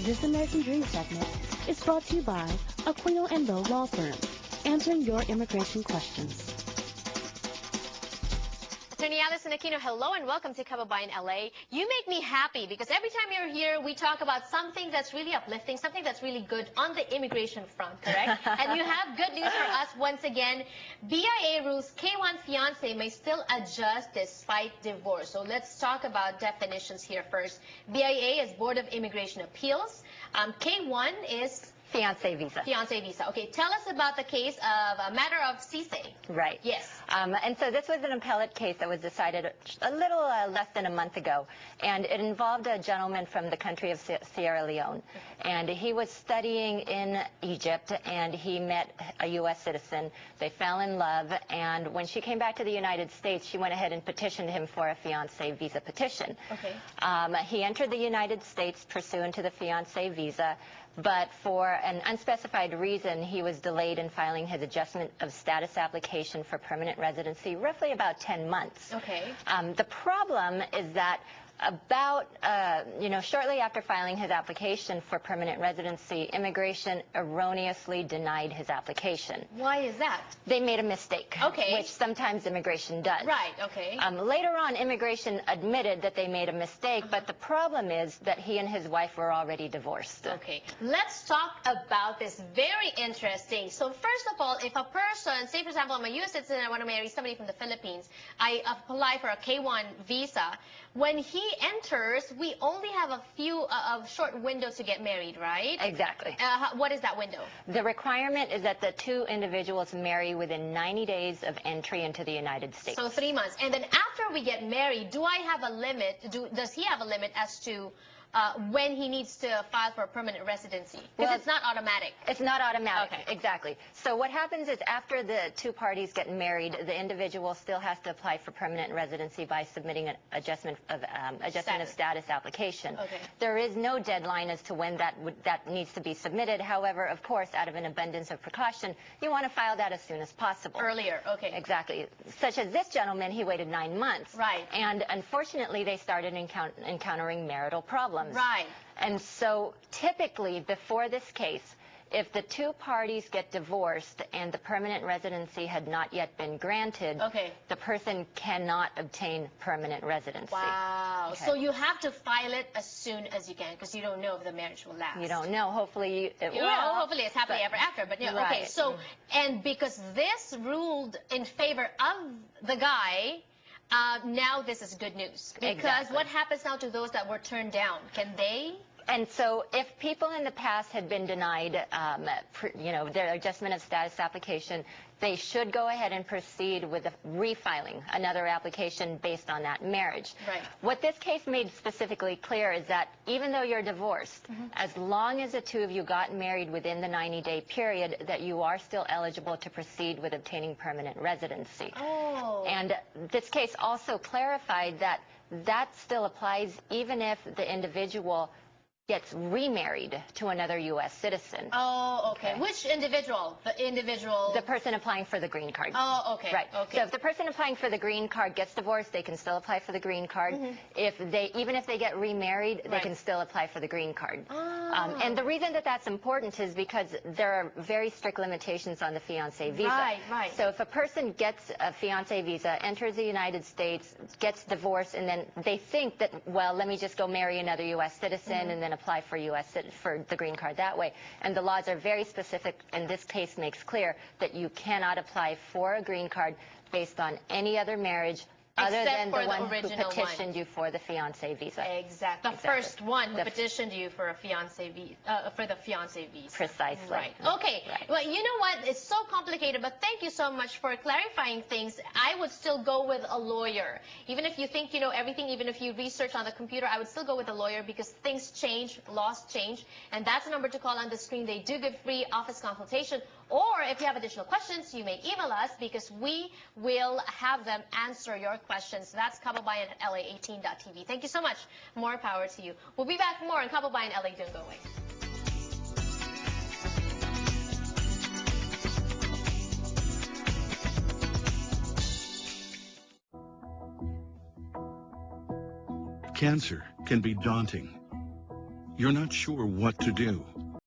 This American Dream segment is brought to you by Aquino & Lowe Law Firm, answering your immigration questions. Attorney Alice and Aquino, hello and welcome to Kababayan LA. You make me happy because every time you're here, we talk about something that's really uplifting, something that's really good on the immigration front, correct? And you have good news for us once again. BIA rules K-1 fiancé may still adjust despite divorce. So let's talk about definitions here first. BIA is Board of Immigration Appeals. K-1 is fiancé visa. Fiancé visa. Okay, tell us about the case of a matter of CISE. Right. Yes. And so this was an appellate case that was decided a little less than a month ago, and it involved a gentleman from the country of Sierra Leone, and he was studying in Egypt, and he met a U.S. citizen. They fell in love, and when she came back to the United States, she went ahead and petitioned him for a fiancé visa petition. Okay. He entered the United States pursuant to the fiancé visa, but for an unspecified reason, he was delayed in filing his adjustment of status application for permanent residency, roughly about 10 months. Okay. The problem is that about, shortly after filing his application for permanent residency, immigration erroneously denied his application. Why is that? They made a mistake, okay, which sometimes immigration does. Right, okay. Later on, immigration admitted that they made a mistake, but the problem is that he and his wife were already divorced. Okay, let's talk about this. Very interesting. So first of all, if a person, say for example, I'm a U.S. citizen and I want to marry somebody from the Philippines, I apply for a K-1 visa. When he enters, we only have a short window to get married, right? Exactly. What is that window? The requirement is that the two individuals marry within 90 days of entry into the United States. So 3 months. And then after we get married, do I have a limit? Does he have a limit as to when he needs to file for a permanent residency? Because it's not automatic. It's not automatic. Okay. Exactly. So what happens is after the two parties get married, the individual still has to apply for permanent residency by submitting an adjustment of status application. Okay. There is no deadline as to when that needs to be submitted. However, of course, out of an abundance of precaution, you want to file that as soon as possible. Earlier. Okay. Exactly. Such as this gentleman, he waited 9 months. Right. And unfortunately, they started encountering marital problems. Right. And so typically before this case, if the two parties get divorced and the permanent residency had not yet been granted, okay, the person cannot obtain permanent residency. Wow. Okay. So you have to file it as soon as you can because you don't know if the marriage will last. You don't know. Hopefully it will. Well, hopefully it's happily ever after. But yeah, right. Okay. So, and because this ruled in favor of the guy, now this is good news. Because exactly. What happens now to those that were turned down? Can they? And so if people in the past had been denied, their adjustment of status application, they should go ahead and proceed with refiling another application based on that marriage. Right. What this case made specifically clear is that even though you're divorced, as long as the two of you got married within the 90-day period, that you are still eligible to proceed with obtaining permanent residency. Oh. And this case also clarified that that still applies even if the individual gets remarried to another U.S. citizen. Oh, okay. Which individual? The individual? The person applying for the green card. Oh, okay. Right. Okay. So if the person applying for the green card gets divorced, they can still apply for the green card. Even if they get remarried, they can still apply for the green card. And the reason that that's important is because there are very strict limitations on the fiancé visa. Right, right. So if a person gets a fiancé visa, enters the United States, gets divorced, and then they think that, well, let me just go marry another U.S. citizen and then apply for for the green card that way. And the laws are very specific, and this case makes clear that you cannot apply for a green card based on any other marriage other than the one who petitioned you for the fiancé visa. Exactly. The first one who petitioned you for a fiancé visa, for the fiancé visa. Precisely. Right. Okay. Right. Well, you know what? It's so complicated, but thank you so much for clarifying things. I would still go with a lawyer. Even if you think you know everything, even if you research on the computer, I would still go with a lawyer because things change, laws change, and that's the number to call on the screen. They do give free office consultation. Or if you have additional questions, you may email us because we will have them answer your questions. That's Kababayan at LA18.tv. Thank you so much. More power to you. We'll be back more on Kababayan LA. Don't go away. Cancer can be daunting. You're not sure what to do.